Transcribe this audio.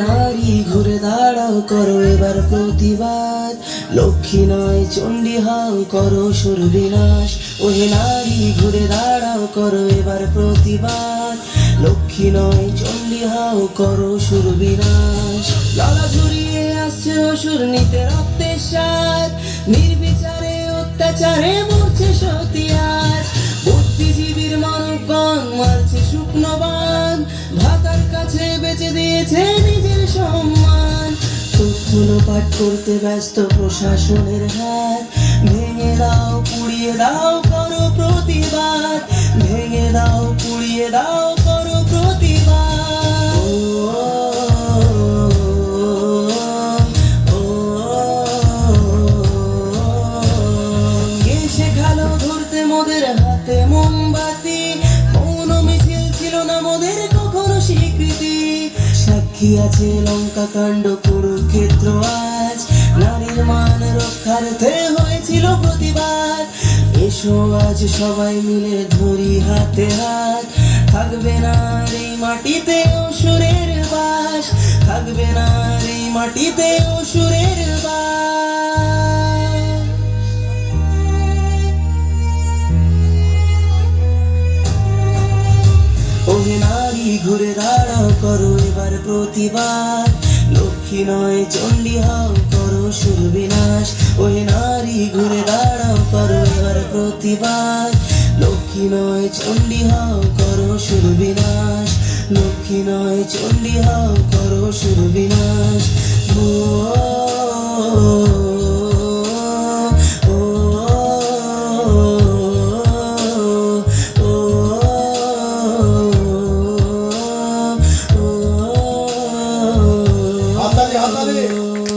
নারী ঘুরে দাঁড়াও করো এবার প্রতিবাদ, লক্ষ্মী নয় চণ্ডী হও করো সুর বিনাশ। ওহে নারী ঘুরে দাঁড়াও করো এবার প্রতিবাদ, লক্ষ্মী নয় চণ্ডী হও করো সুর বিনাশ। লালা ঝরিয়ে আসছে অসুর নিতে রক্তের স্বাদ, নির্বিচারে অত্যাচারে মরছে সতী আজ। বুদ্ধিজীবীর মানবগণ মারছে শুকনো বান, ভাতার কাছে বেচে দিয়েছে নিজের সম্মান। তথ্য পাঠ করতে ব্যস্ত প্রশাসনের হাত, ভেঙে দাও পুড়িয়ে দাও করো প্রতিবাদ, ভেঙে দাও পুড়িয়ে দাও করো প্রতিবাদ। কে শেখালো ধরতে মোদের হাতে মোমবাতি, মৌন মিছিল ছিল না মোদের কখনো স্বীকৃতি। সাক্ষী আছে লঙ্কা কাণ্ড কুরুক্ষেত্র আজ, নারীর মান রক্ষার্থে হয়েছিল প্রতিবাদ। এসো আজ সবাই মিলে ধরি হাতে হাত, থাকবে না আর এই মাটিতে অসুরের বাস, থাকবে না আর এই মাটিতে অসুরের বাস। ওহে নারী ঘুরে দাঁড়াও করো এবার প্রতিবাদ, লক্ষ্মী নয় চণ্ডী হও করো সুর বিনাশ। ওহে নারী ঘুরে দাঁড়াও করো এবার প্রতিবাদ, লক্ষ্মী নয় চণ্ডী হও করো সুর বিনাশ, লক্ষ্মী নয় চণ্ডী হও করো সুর বিনাশ। ও হাততালি হাততালি।